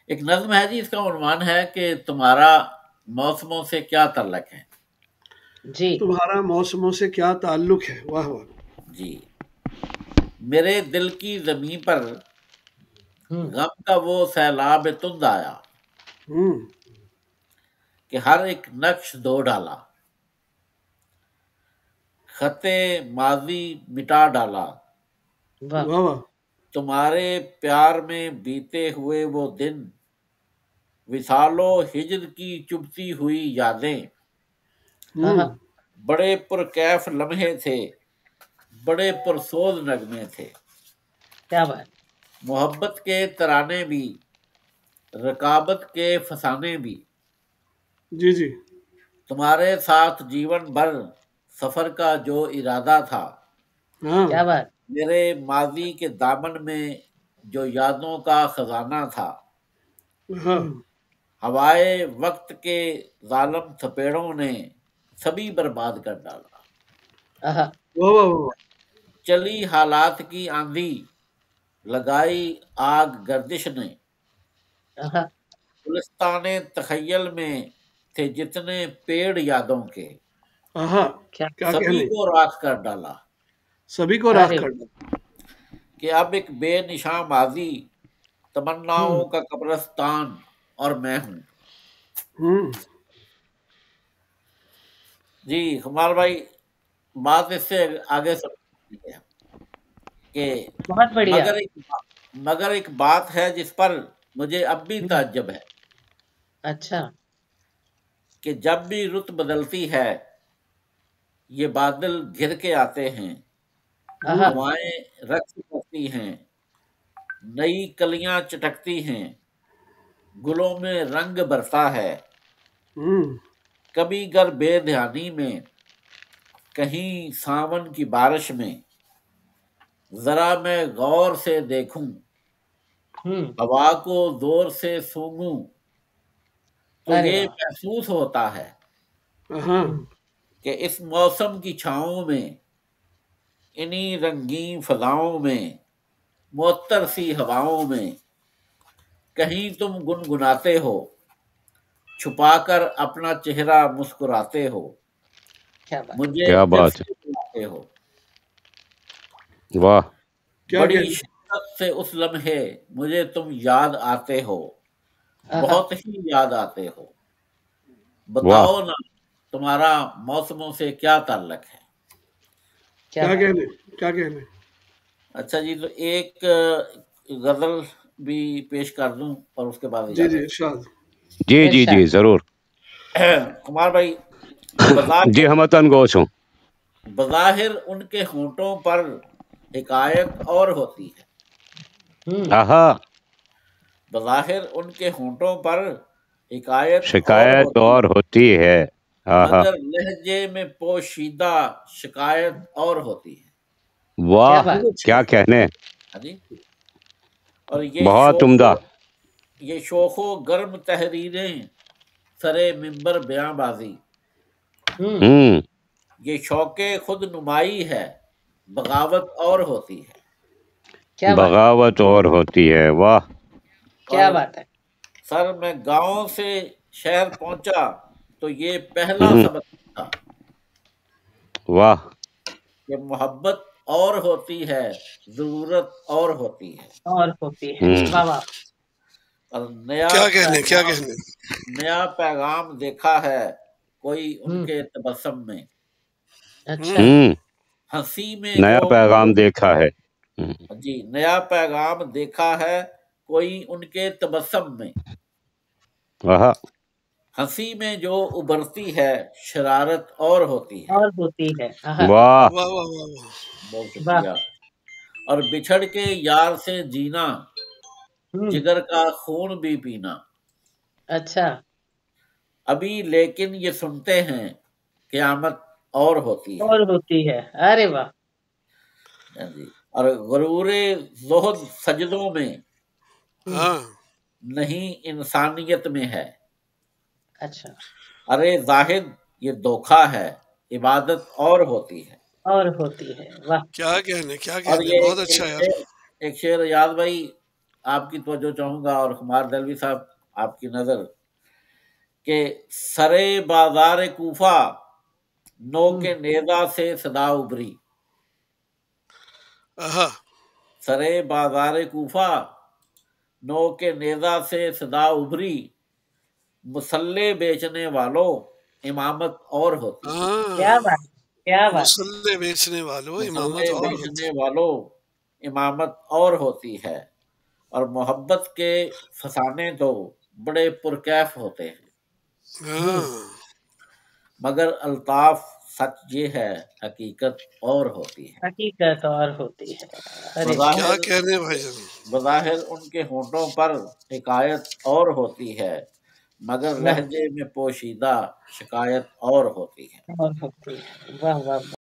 ایک نظم ہے جی، اس کا عنوان ہے کہ تمہارا موسموں سے کیا تعلق ہے. جی تمہارا موسموں سے کیا تعلق ہے. واہ واہ. جی. میرے دل کی زمین پر غم کا وہ سیلاب تند آیا ہوں. کہ ہر ایک نقش دھو ڈالا، خط ماضی مٹا ڈالا. واہ واہ واہ. تمہارے پیار میں بیتے ہوئے وہ دن، وصال و ہجر کی چبھتی ہوئی یادیں. ہوں. بڑے پرکیف لمحے تھے، بڑے پرسوز نغمے تھے. کیا بات. محبت کے ترانے بھی، رقابت کے فسانے بھی. جی جی. تمہارے ساتھ جیون بھر سفر کا جو ارادہ تھا. ہاں. کیا بات. میرے ماضی کے دامن میں جو یادوں کا خزانہ تھا. ہاں. ہوائے وقت کے ظالم تھپیڑوں نے سبھی برباد کر ڈالا. واہ واہ واہ. چلی حالات کی آندھی، لگائی آگ گردش نے. گلستان تخیل میں تھے جتنے پیڑ یادوں کے، ہاں. کیا کیا سبھی کہنے. کو راکھ کر ڈالا. سبھی کو راکھ ارے کر ڈالا. کہ اب ایک بے نشاں ماضی، تمناؤں کا قبرستان اور میں ہوں. ہوں. جی کمال بھائی، بات اس سے آگے سمجھتی ہے کہ بہت بڑھیا. مگر ایک بات ہے جس پر مجھے اب بھی تعجب ہے اچھا. کہ جب بھی رت بدلتی ہے یہ بادل گھر کے آتے ہیں، ہوائیں رقص کرتی ہیں، نئی کلیاں چٹکتی ہیں، گلوں میں رنگ برسا ہے. کبھی گر بے دھیانی میں، کہیں ساون کی بارش میں، ذرا میں غور سے دیکھوں، ہوا کو زور سے سونگوں تو ارے یہ واہ. محسوس ہوتا ہے ہاں. کہ اس موسم کی چھاؤں میں، انہی رنگین فضاؤں میں، معطر سی ہواؤں میں، کہیں تم گنگناتے ہو، چھپا کر اپنا چہرہ مسکراتے ہو، کیا بات. مجھے کیا پھر بات سے بلاتے ہو. واہ. کیا بڑی کہنے. شدت سے اس لمحے مجھے تم یاد آتے ہو، بہت ہی یاد آتے ہو. واہ. بتاؤ نا تمہارا موسموں سے کیا تعلق ہے. کیا کہنے. کیا کہنے. اچھا جی، تو ایک غزل بھی پیش کر دوں اور اس کے بعد جی جی. اجازت. ارشاد. جی جی جی ضرور. کمار بھائی، جی ہم گوش ہوں. بظاہر ان کے ہونٹوں پر حکایت اور ہوتی ہے. آہا. بظاہر ان کے ہونٹوں پر حکایت اور شکایت ہوتی اور ہے، ہوتی ہے. آہا. مگر لہجے میں پوشیدہ شکایت اور ہوتی ہے. واہ. بہت اچھا. کیا کہنے. ہاں جی. اور بہت عمدہ. یہ شوخ و گرم تحریریں سرے ممبر بیاں بازی. یہ شوق خود نمائی ہے، بغاوت اور ہوتی ہے. بغاوت اور ہوتی ہے. واہ. اور کیا بات ہے. سر میں گاؤں سے شہر پہنچا تو یہ پہلا سبق تھا واہ. کہ محبت اور ہوتی ہے، ضرورت اور ہوتی ہے. اور ہوتی ہے. واہ واہ. اور نیا پیغام دیکھا ہے کوئی ان کے تبسم میں. اچھا. ہنسی میں نیا جو پیغام دیکھا ہے. جی نیا پیغام دیکھا ہے کوئی ان کے تبسم میں. آہا. ہنسی میں جو ابھرتی ہے شرارت اور ہوتی ہے. اور ہوتی ہے. واہ. بہت شکریہ. اور بچھڑ کے یار سے جینا، جگر کا خون بھی پینا. اچھا. ابھی لیکن یہ سنتے ہیں قیامت اور ہوتی ہے. اور ہوتی ہے. ارے واہ. جی. اور غرور زہد سجدوں میں نہیں انسانیت میں ہے. اچھا. ارے زاہد یہ دھوکا ہے، عبادت اور ہوتی ہے. اور ہوتی ہے. واہ. کیا کہنے. کیا اور کہنے. یہ بہت اچھا یار. ایک شعر یاد بھائی آپ کی توجہ چاہوں گا اور خمار دہلوی صاحب آپ کی نظر کہ سرے بازار کوفہ نو کے نیزہ سے صدا ابری. سرے بازار کوفہ نو کے نیزہ سے صدا ابری، مسلح بیچنے والوں امامت اور ہوتی ہے. کیا بات، کیا بات. مسلح بیچنے والوں امامت اور ہوتی ہے. اور محبت کے فسانے تو بڑے پرکیف ہوتے ہیں، مگر الطاف سچ یہ ہے حقیقت اور ہوتی ہے. حقیقت اور ہوتی ہے. کیا کہنے بھائی جان. بظاہر ان کے ہونٹوں پر حکایت اور ہوتی ہے، مگر لہجے میں پوشیدہ شکایت اور ہوتی ہے. واہ واہ.